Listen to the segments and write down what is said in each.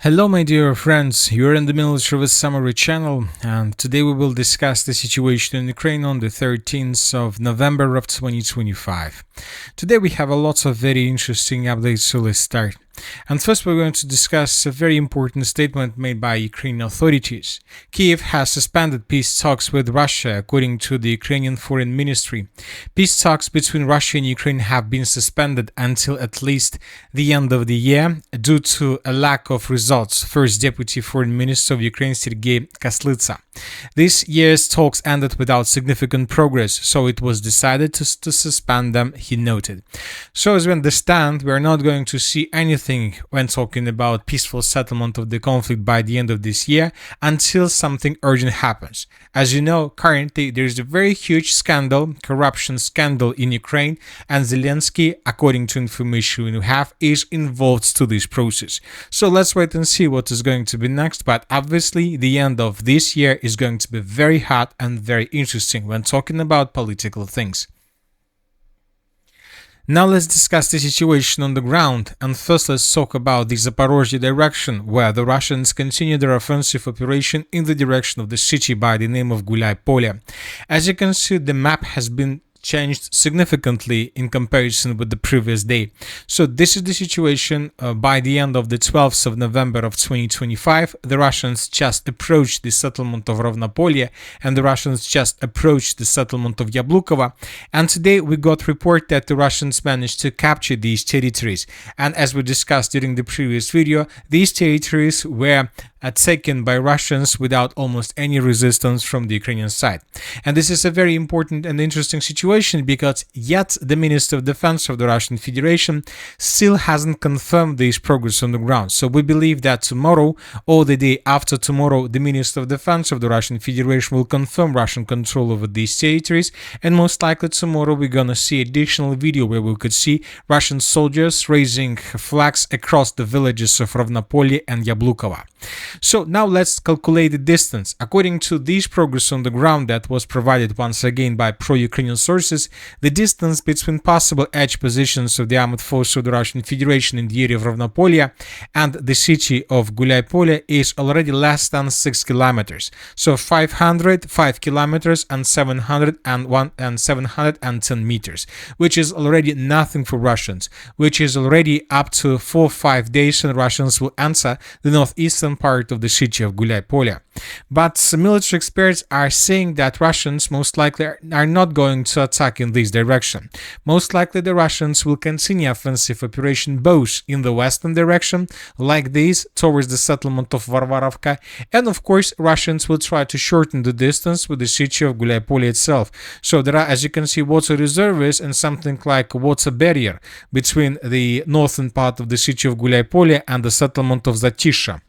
Hello, my dear friends. You're in the Military with Summary channel, and today we will discuss the situation in Ukraine on the 13th of November of 2025. Today we have a lot of very interesting updates, so let's start. And first we're going to discuss a very important statement made by Ukrainian authorities. Kiev has suspended peace talks with Russia, according to the Ukrainian Foreign Ministry. Peace talks between Russia and Ukraine have been suspended until at least the end of the year due to a lack of results, First Deputy Foreign Minister of Ukraine Sergei Kyslytsa. This year's talks ended without significant progress, so it was decided to suspend them, he noted. So as we understand, we are not going to see anything when talking about peaceful settlement of the conflict by the end of this year until something urgent happens. As you know, currently there is a very huge scandal, corruption scandal in Ukraine, and Zelensky, according to information we have, is involved to this process. So let's wait and see what is going to be next, but obviously the end of this year is going to be very hot and very interesting when talking about political things. Now let's discuss the situation on the ground, and first let's talk about the Zaporozhye direction, where the Russians continue their offensive operation in the direction of the city by the name of Huliaipole. As you can see, the map has been changed significantly in comparison with the previous day. So this is the situation by the end of the 12th of November of 2025. The Russians just approached the settlement of Rovnopolye, and the Russians just approached the settlement of Yablukova. And today we got report that the Russians managed to capture these territories. And as we discussed during the previous video, these territories were taken by Russians without almost any resistance from the Ukrainian side. And this is a very important and interesting situation because yet the Minister of Defense of the Russian Federation still hasn't confirmed this progress on the ground. So we believe that tomorrow or the day after tomorrow, the Minister of Defense of the Russian Federation will confirm Russian control over these territories, and most likely tomorrow we're gonna see additional video where we could see Russian soldiers raising flags across the villages of Rovnopolye and Yablukova. So now let's calculate the distance. According to this progress on the ground that was provided once again by pro-Ukrainian sources, the distance between possible edge positions of the armed force of the Russian Federation in the area of Rovnopolye and the city of Huliaipole is already less than 6 kilometers. So 505 kilometers and 710 meters, which is already nothing for Russians, which is already up to 4 or 5 days and Russians will enter the northeastern part of the city of Huliaipole. But military experts are saying that Russians most likely are not going to attack in this direction. Most likely the Russians will continue offensive operation both in the western direction, like this, towards the settlement of Varvarovka, and of course Russians will try to shorten the distance with the city of Huliaipole itself. So there are, as you can see, water reservoirs and something like a water barrier between the northern part of the city of Huliaipole and the settlement of Zatisha.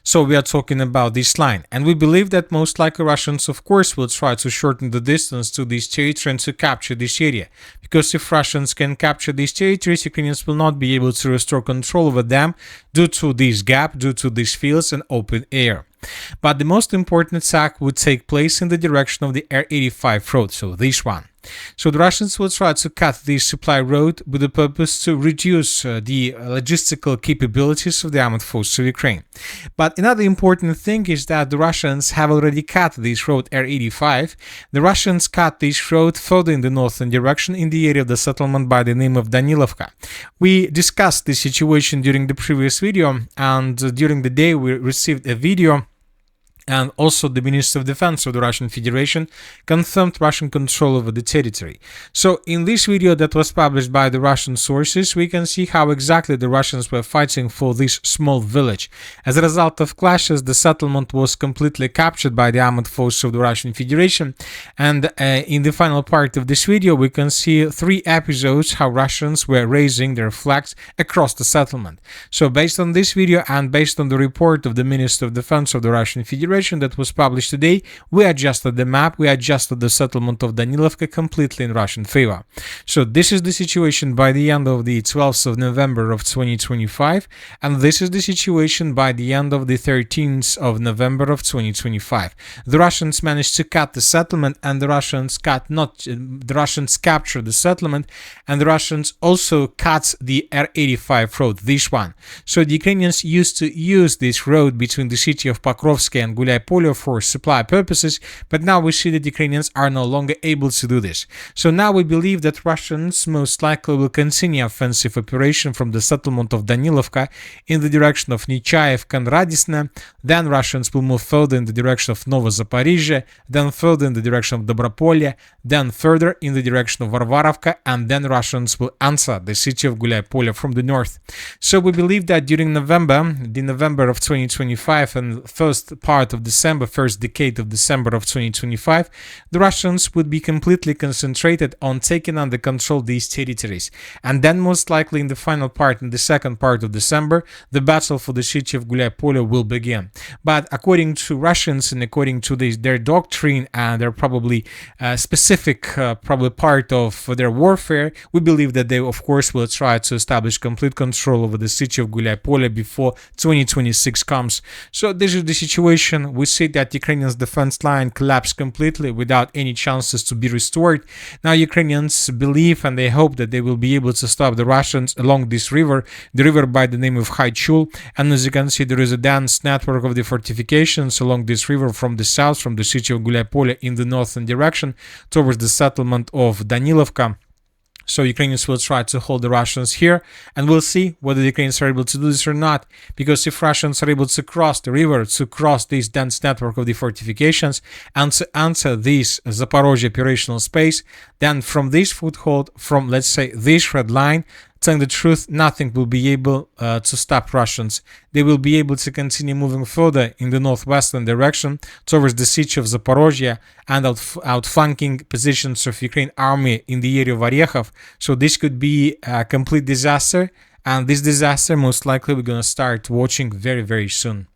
So we are talking about this line, and we believe that most likely Russians of course will try to shorten the distance to this territory and to capture this area, because if Russians can capture these territories, Ukrainians will not be able to restore control over them due to this gap, due to these fields and open air. But the most important attack would take place in the direction of the R85 road, so this one. So the Russians will try to cut this supply road with the purpose to reduce the logistical capabilities of the armed forces of Ukraine. But another important thing is that the Russians have already cut this road R85. The Russians cut this road further in the northern direction in the area of the settlement by the name of Danilovka. We discussed this situation during the previous video, and during the day we received a video, and also the Minister of Defense of the Russian Federation confirmed Russian control over the territory. So in this video that was published by the Russian sources, we can see how exactly the Russians were fighting for this small village. As a result of clashes, the settlement was completely captured by the armed forces of the Russian Federation, and in the final part of this video we can see 3 episodes how Russians were raising their flags across the settlement. So based on this video and based on the report of the Minister of Defense of the Russian Federation, operation that was published today, we adjusted the map, we adjusted the settlement of Danilovka completely in Russian favor. So this is the situation by the end of the 12th of November of 2025, and this is the situation by the end of the 13th of November of 2025. The Russians managed to cut the settlement, and the Russians captured the settlement, and the Russians also cut the R85 road, this one. So the Ukrainians used to use this road between the city of Pokrovsky and Huliaipole for supply purposes, but now we see that Ukrainians are no longer able to do this. So now we believe that Russians most likely will continue offensive operation from the settlement of Danilovka in the direction of Nechaevka and Radisne. Then Russians will move further in the direction of Novozaporizhzhia, then further in the direction of Dobropolye, then further in the direction of Varvarovka, and then Russians will answer the city of Huliaipole from the north. So we believe that during November of 2025 and first part of December, first decade of December of 2025, the Russians would be completely concentrated on taking under control these territories. And then most likely in the final part, in the second part of December, the battle for the city of Huliaipole will begin. But according to Russians and according to their doctrine and their probably specific probably part of their warfare, we believe that they of course will try to establish complete control over the city of Huliaipole before 2026 comes. So this is the situation. We see that Ukrainians' defense line collapsed completely without any chances to be restored. Now Ukrainians believe and they hope that they will be able to stop the Russians along this river, the river by the name of Huliaipole. And as you can see, there is a dense network of the fortifications along this river from the south, from the city of Huliaipole in the northern direction towards the settlement of Danilovka. So Ukrainians will try to hold the Russians here, and we'll see whether the Ukrainians are able to do this or not. Because if Russians are able to cross the river, to cross this dense network of the fortifications, and to enter this Zaporozhye operational space, then from this foothold, from let's say this red line, telling the truth, nothing will be able to stop Russians. They will be able to continue moving further in the northwestern direction towards the siege of Zaporozhye and outflanking positions of Ukraine army in the area of Orekhov. So this could be a complete disaster, and this disaster most likely we're going to start watching very, very soon.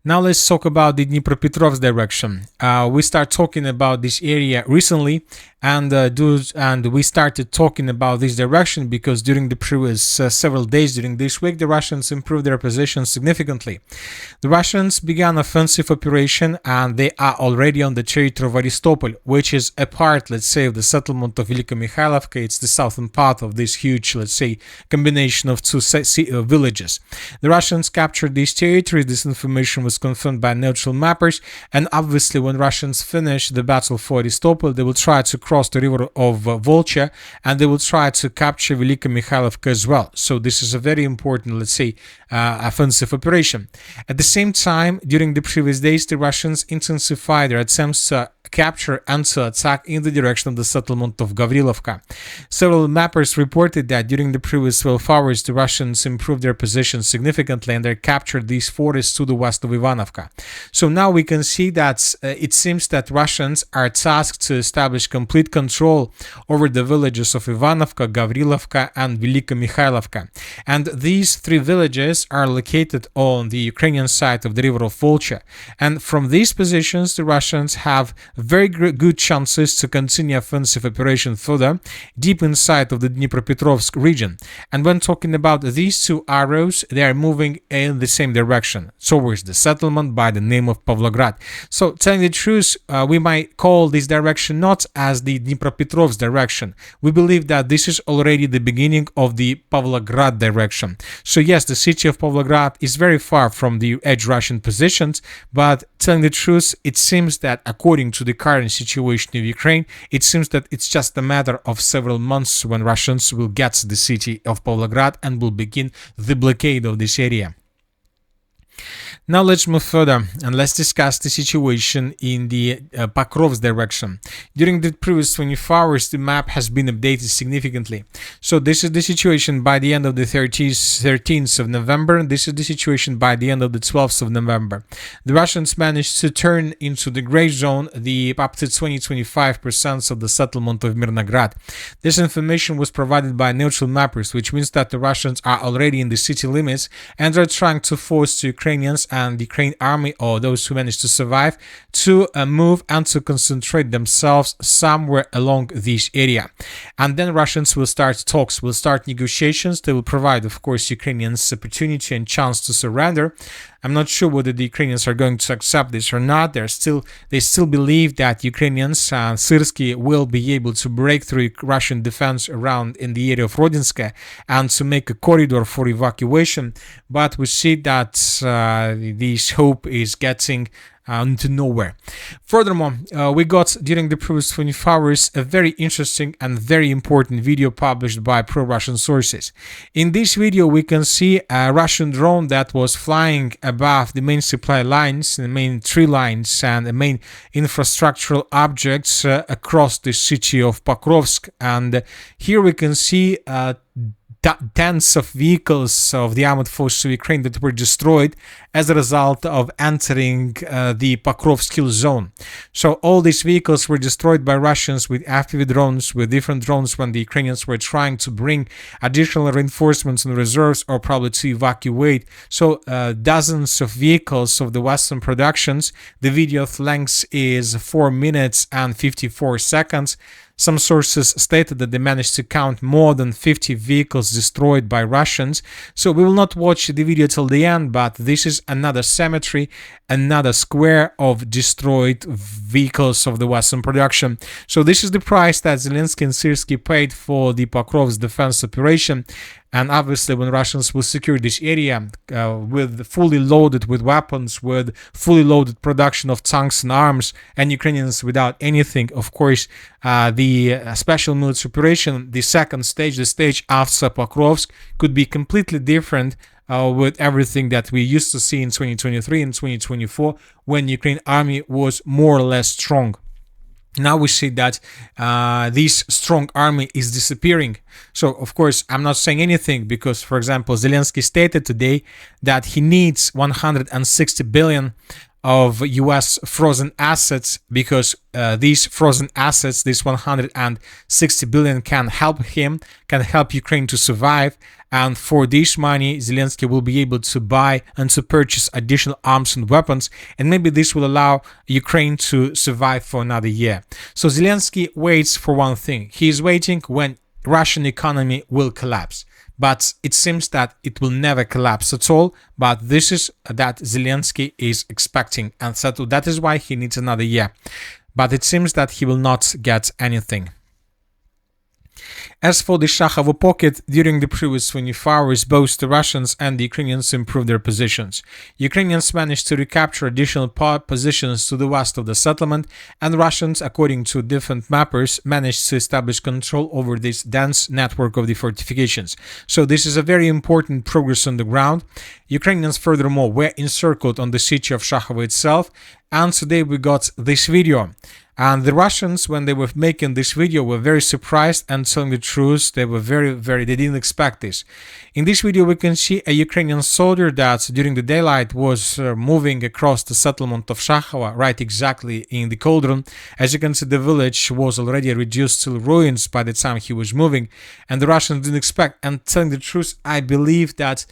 Now let's talk about the Dnipropetrovsk direction. We start talking about this area recently, and we started talking about this direction because during the previous several days during this week, the Russians improved their position significantly. The Russians began offensive operation, and they are already on the territory of Huliaipole, which is a part, let's say, of the settlement of Velikomikhailovka. It's the southern part of this huge, let's say, combination of two villages. The Russians captured this territory. This information was confirmed by neutral mappers, and obviously when Russians finish the battle for Huliaipole, they will try to cross the river of Volcha, and they will try to capture Velikomikhailovka as well. So this is a very important, let's say, offensive operation. At the same time, during the previous days, the Russians intensified their attempts to capture and to attack in the direction of the settlement of Gavrilovka. Several mappers reported that during the previous 12 hours, the Russians improved their position significantly and they captured these forests to the west of Ivanovka. So now we can see that it seems that Russians are tasked to establish complete control over the villages of Ivanovka, Gavrilovka, and Velikomikhailovka. And these three villages are located on the Ukrainian side of the river of Volcha. And from these positions, the Russians have very good chances to continue offensive operation further deep inside of the Dnipropetrovsk region. And when talking about these two arrows, they are moving in the same direction towards the settlement by the name of Pavlograd. So telling the truth, we might call this direction not as the Dnipropetrovsk direction. We believe that this is already the beginning of the Pavlograd direction. So yes, the city of Pavlograd is very far from the edge Russian positions, but telling the truth, it seems that according to the current situation of Ukraine, it seems that it's just a matter of several months when Russians will get to the city of Pavlograd and will begin the blockade of this area. Now let's move further and let's discuss the situation in the Pokrovsk direction. During the previous 24 hours, the map has been updated significantly. So this is the situation by the end of the 13th of November. This is the situation by the end of the 12th of November. The Russians managed to turn into the gray zone the up to 20-25% of the settlement of Mirnograd. This information was provided by neutral mappers, which means that the Russians are already in the city limits and are trying to force the Ukrainians and the Ukraine army, or those who managed to survive, to move and to concentrate themselves somewhere along this area. And then Russians will start talks, will start negotiations. They will provide, of course, Ukrainians opportunity and chance to surrender. I'm not sure whether the Ukrainians are going to accept this or not. They still believe that Ukrainians, Syrsky, will be able to break through Russian defense around in the area of Rodinska and to make a corridor for evacuation. But we see that this hope is getting to nowhere. Furthermore, we got during the previous 24 hours a very interesting and very important video published by pro-Russian sources. In this video, we can see a Russian drone that was flying above the main supply lines, the main tree lines, and the main infrastructural objects across the city of Pokrovsk. And here we can see tens of vehicles of the armed forces of Ukraine that were destroyed as a result of entering the Pokrovsk Killzone. So all these vehicles were destroyed by Russians with FPV drones, with different drones, when the Ukrainians were trying to bring additional reinforcements and reserves, or probably to evacuate. So dozens of vehicles of the Western productions. The video length is 4 minutes and 54 seconds. Some sources stated that they managed to count more than 50 vehicles destroyed by Russians. So we will not watch the video till the end, but this is another cemetery, another square of destroyed vehicles of the Western production. So this is the price that Zelensky and Syrsky paid for the Pokrovsk defense operation. And obviously, when Russians will secure this area with fully loaded with weapons, with fully loaded production of tanks and arms, and Ukrainians without anything, of course, the special military operation, the second stage, the stage after Pokrovsk, could be completely different with everything that we used to see in 2023 and 2024, when Ukraine army was more or less strong. Now we see that this strong army is disappearing. So, of course, I'm not saying anything because, for example, Zelensky stated today that he needs 160 billion of US frozen assets, because these frozen assets, this 160 billion, can help him, can help Ukraine to survive. And for this money, Zelensky will be able to buy and to purchase additional arms and weapons. And maybe this will allow Ukraine to survive for another year. So Zelensky waits for one thing. He is waiting when Russian economy will collapse. But it seems that it will never collapse at all. But this is that Zelensky is expecting. And so that is why he needs another year. But it seems that he will not get anything. As for the Shakhovo pocket, during the previous 24 hours, both the Russians and the Ukrainians improved their positions. Ukrainians managed to recapture additional positions to the west of the settlement, and Russians, according to different mappers, managed to establish control over this dense network of the fortifications. So this is a very important progress on the ground. Ukrainians, furthermore, were encircled on the city of Shakhovo itself, and today we got this video. And the Russians, when they were making this video, were very surprised, and telling the truth, they were they didn't expect this. In this video, we can see a Ukrainian soldier that during the daylight was moving across the settlement of Shakhovo, right exactly in the cauldron. As you can see, the village was already reduced to ruins by the time he was moving, and the Russians didn't expect. And telling the truth, I believe that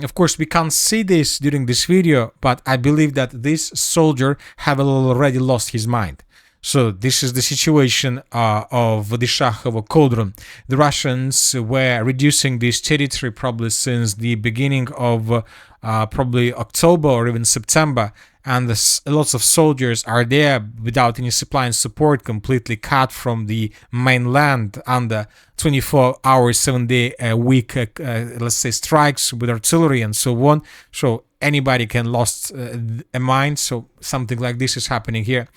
of course, we can't see this during this video, but I believe that this soldier have already lost his mind. So this is the situation of the Shakhovo cauldron. The Russians were reducing this territory probably since the beginning of probably October or even September. And lots of soldiers are there without any supply and support, completely cut from the mainland under 24 hours, 7 day a week, let's say, strikes with artillery and so on. So anybody can lost a mind. So something like this is happening here.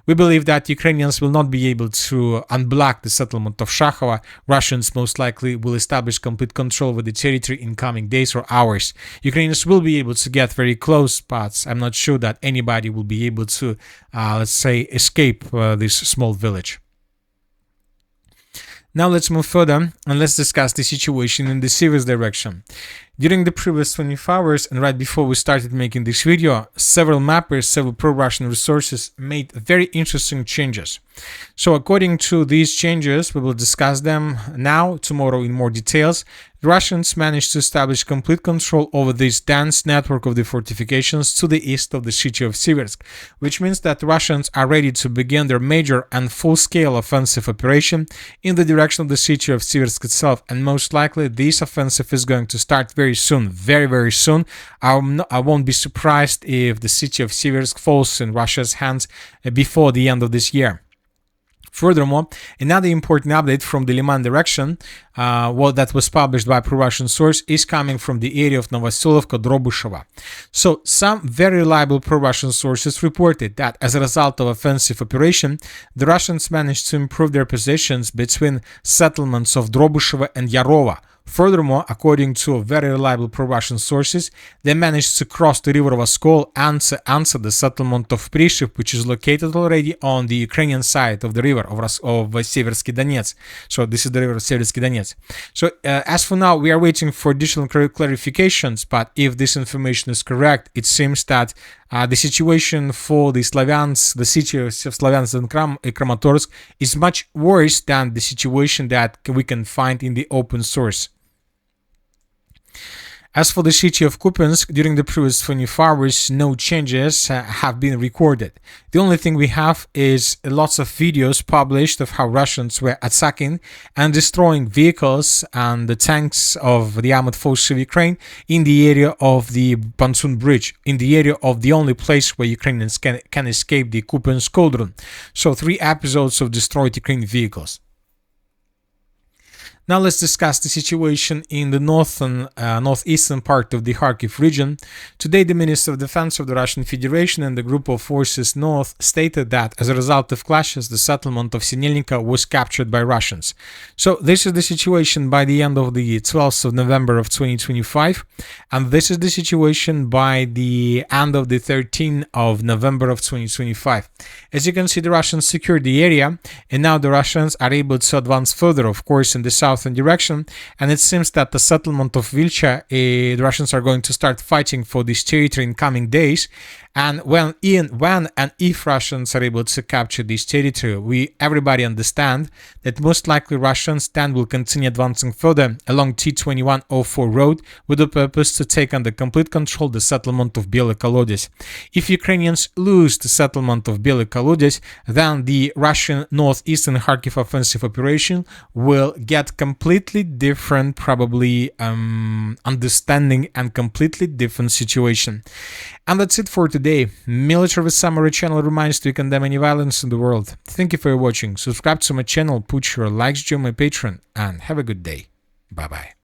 We believe that Ukrainians will not be able to unblock the settlement of Shakhovo. Russians most likely will establish complete control over the territory in coming days or hours. Ukrainians will be able to get very close, but I'm not sure that anybody will be able to, let's say, escape this small village. Now let's move further and let's discuss the situation in the serious direction. During the previous 24 hours and right before we started making this video, several mappers, several pro-Russian resources made very interesting changes. So according to these changes, we will discuss them now, tomorrow in more details. The Russians managed to establish complete control over this dense network of the fortifications to the east of the city of Siversk, which means that the Russians are ready to begin their major and full-scale offensive operation in the direction of the city of Siversk itself, and most likely this offensive is going to start very soon, very soon. I won't be surprised if the city of Siversk falls in Russia's hands before the end of this year. Furthermore, another important update from the Liman direction, that was published by a pro-Russian source, is coming from the area of Novoselovka, Drobyshevo. So, some very reliable pro-Russian sources reported that as a result of offensive operation, the Russians managed to improve their positions between settlements of Drobyshevo and Yarova. Furthermore, according to very reliable pro-Russian sources, they managed to cross the river Voskol and to answer the settlement of Prishiv, which is located already on the Ukrainian side of the river of Seversky Donetsk. So this is the river of Seversky Donetsk. So as for now, we are waiting for additional clarifications, but if this information is correct, it seems that the situation for the Slavyansk, the city of Slavyansk and Kramatorsk, is much worse than the situation that we can find in the open source. As for the city of Kupiansk, during the previous 24 hours, no changes have been recorded. The only thing we have is lots of videos published of how Russians were attacking and destroying vehicles and the tanks of the armored forces of Ukraine in the area of the pontoon bridge, in the area of the only place where Ukrainians can escape the Kupiansk cauldron. So 3 episodes of destroyed Ukrainian vehicles. Now let's discuss the situation in the northeastern part of the Kharkiv region. Today, the Minister of Defense of the Russian Federation and the Group of Forces North stated that as a result of clashes, the settlement of Sinelnika was captured by Russians. So this is the situation by the end of the 12th of November of 2025, and this is the situation by the end of the 13th of November of 2025. As you can see, the Russians secured the area, and now the Russians are able to advance further, of course, in the southern direction, and it seems that the settlement of Vilcha, the Russians are going to start fighting for this territory in coming days. And when and if Russians are able to capture this territory, everybody understand that most likely Russians then will continue advancing further along T-2104 road with the purpose to take under complete control the settlement of Bielye Kolodys. If Ukrainians lose the settlement of Bielye Kolodys, then the Russian northeastern Kharkiv offensive operation will get completely different, probably understanding and completely different situation. And that's it for today. Military Summary channel reminds to condemn any violence in the world. Thank you for watching. Subscribe to my channel, put your likes, join my Patreon, and have a good day. Bye bye.